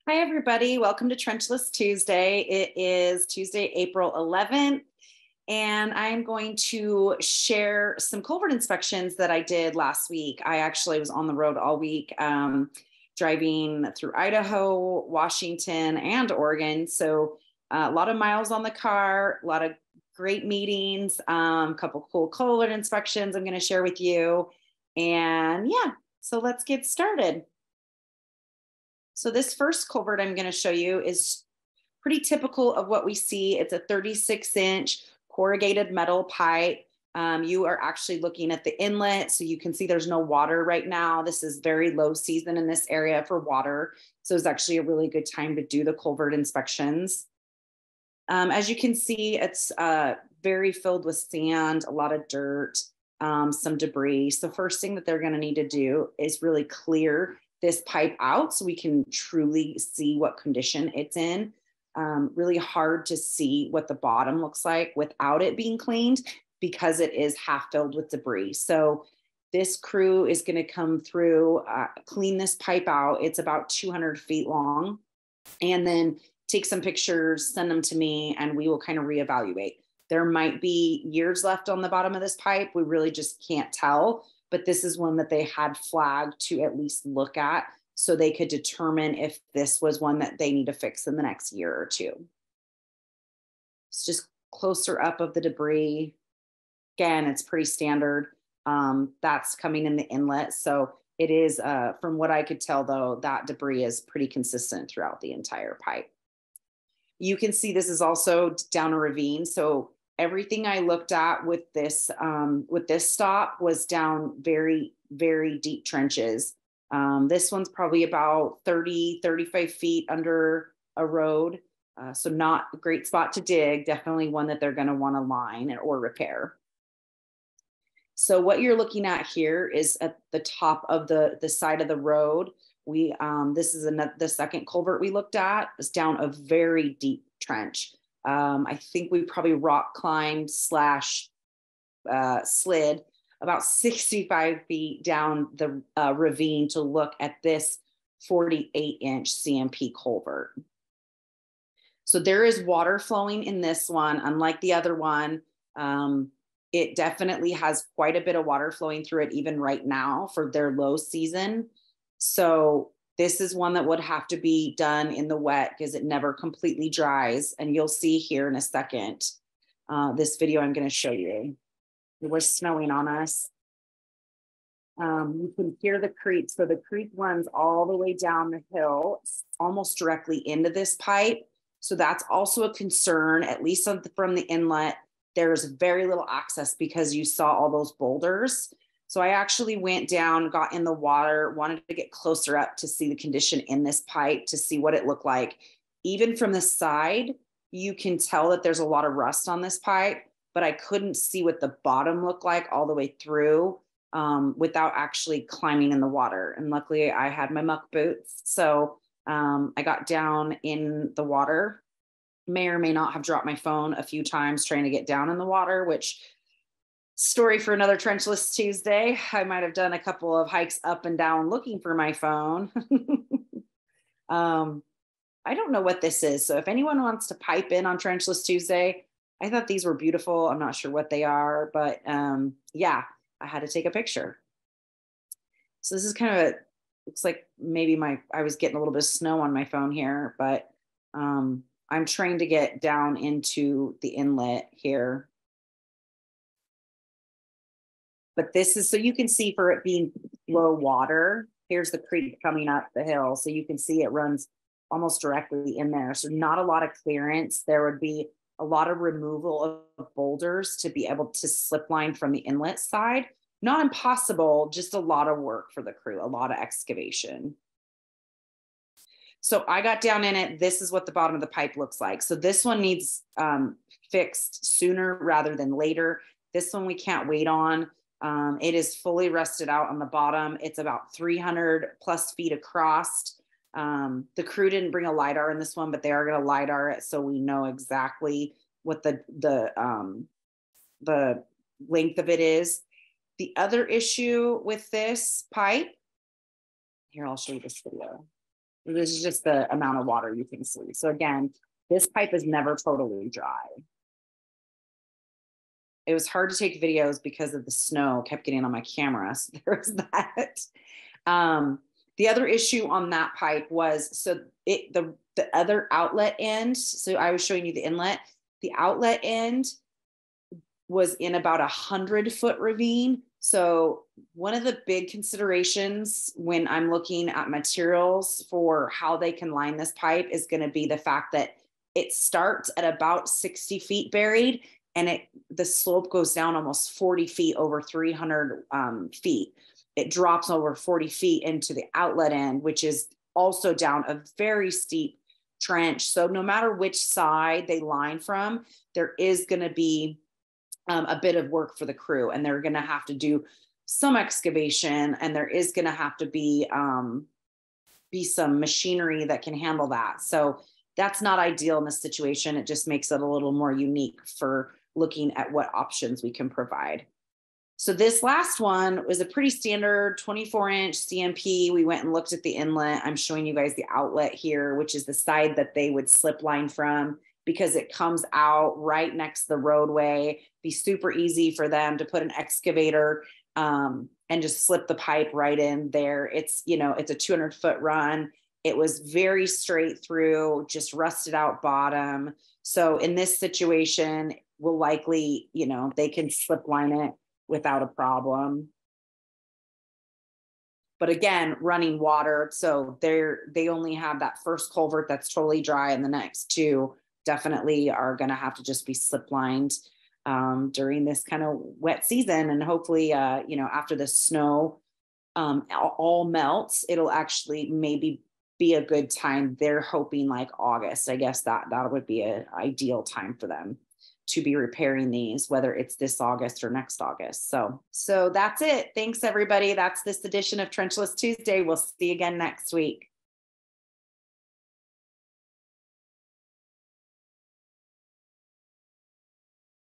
Hi, everybody. Welcome to Trenchless Tuesday. It is Tuesday, April 11th, and I'm going to share some culvert inspections that I did last week. I actually was on the road all week, driving through Idaho, Washington, and Oregon. So a lot of miles on the car, a lot of great meetings, a couple cool culvert inspections I'm going to share with you. And yeah, so let's get started. So this first culvert I'm going to show you is pretty typical of what we see. It's a 36-inch corrugated metal pipe. You are actually looking at the inlet, so you can see there's no water right now. This is very low season in this area for water. So it's actually a really good time to do the culvert inspections. As you can see, it's very filled with sand, a lot of dirt, some debris. So first thing that they're going to need to do is really clear this pipe out so we can truly see what condition it's in. Really hard to see what the bottom looks like without it being cleaned because it is half filled with debris. So this crew is going to come through, clean this pipe out. It's about 200 feet long, and then take some pictures, send them to me, and we will kind of reevaluate. There might be years left on the bottom of this pipe. We really just can't tell, but this is one that they had flagged to at least look at so they could determine if this was one that they need to fix in the next year or two. It's just closer up of the debris. Again, it's pretty standard. That's coming in the inlet. So it is, from what I could tell though, that debris is pretty consistent throughout the entire pipe. You can see this is also down a ravine. So everything I looked at with this stop was down very, very deep trenches. This one's probably about 30, 35 feet under a road. So not a great spot to dig, definitely one that they're going to want to line or repair. So what you're looking at here is at the top of the side of the road. This is the second culvert we looked at. It's down a very deep trench. I think we probably rock climbed / slid about 65 feet down the ravine to look at this 48-inch CMP culvert. So there is water flowing in this one, unlike the other one. It definitely has quite a bit of water flowing through it even right now for their low season. So this is one that would have to be done in the wet because it never completely dries. And you'll see here in a second, this video I'm going to show you. It was snowing on us. You can hear the creek. So the creek runs all the way down the hill, almost directly into this pipe. So that's also a concern, at least from the inlet. There's very little access because you saw all those boulders. So I actually went down, got in the water, wanted to get closer up to see the condition in this pipe, to see what it looked like. Even from the side, you can tell that there's a lot of rust on this pipe, but I couldn't see what the bottom looked like all the way through without actually climbing in the water. And luckily I had my muck boots. So I got down in the water. May or may not have dropped my phone a few times trying to get down in the water, which story for another Trenchless Tuesday. I might have done a couple of hikes up and down looking for my phone. I don't know what this is. So if anyone wants to pipe in on Trenchless Tuesday, I thought these were beautiful. I'm not sure what they are, but yeah, I had to take a picture. So this is kind of looks like maybe I was getting a little bit of snow on my phone here, but I'm trying to get down into the inlet here. But this is, so you can see for it being low water, here's the creek coming up the hill. So you can see it runs almost directly in there. So not a lot of clearance. There would be a lot of removal of boulders to be able to slip line from the inlet side. Not impossible, just a lot of work for the crew, a lot of excavation. So I got down in it. This is what the bottom of the pipe looks like. So this one needs fixed sooner rather than later. This one we can't wait on. It is fully rusted out on the bottom. It's about 300 plus feet across. The crew didn't bring a LiDAR in this one, but they are going to LiDAR it so we know exactly what the length of it is. The other issue with this pipe, here, I'll show you this video. This is just the amount of water you can see. So again, this pipe is never totally dry. It was hard to take videos because of the snow kept getting on my camera. So there was that. The other issue on that pipe was, so the other outlet end, so I was showing you the inlet, the outlet end was in about 100-foot ravine. So one of the big considerations when I'm looking at materials for how they can line this pipe is going to be the fact that it starts at about 60 feet buried, and the slope goes down almost 40 feet over 300 feet. It drops over 40 feet into the outlet end, which is also down a very steep trench. So no matter which side they line from, there is going to be a bit of work for the crew, and they're going to have to do some excavation, and there is going to have to be some machinery that can handle that. So that's not ideal in this situation. It just makes it a little more unique for looking at what options we can provide. So this last one was a pretty standard 24-inch CMP. We went and looked at the inlet. I'm showing you guys the outlet here, which is the side that they would slip line from, because it comes out right next to the roadway. Be super easy for them to put an excavator and just slip the pipe right in there. It's, it's a 200-foot run. It was very straight through, just rusted out bottom. So in this situation, we'll likely, they can slip line it without a problem. But again, running water. So they only have that first culvert that's totally dry, and the next two definitely are going to have to just be slip lined during this kind of wet season. And hopefully, after the snow all melts, it'll actually maybe be a good time. They're hoping like August. I guess that would be an ideal time for them to be repairing these, whether it's this August or next August. So that's it. Thanks, everybody. That's this edition of Trenchless Tuesday. We'll see you again next week.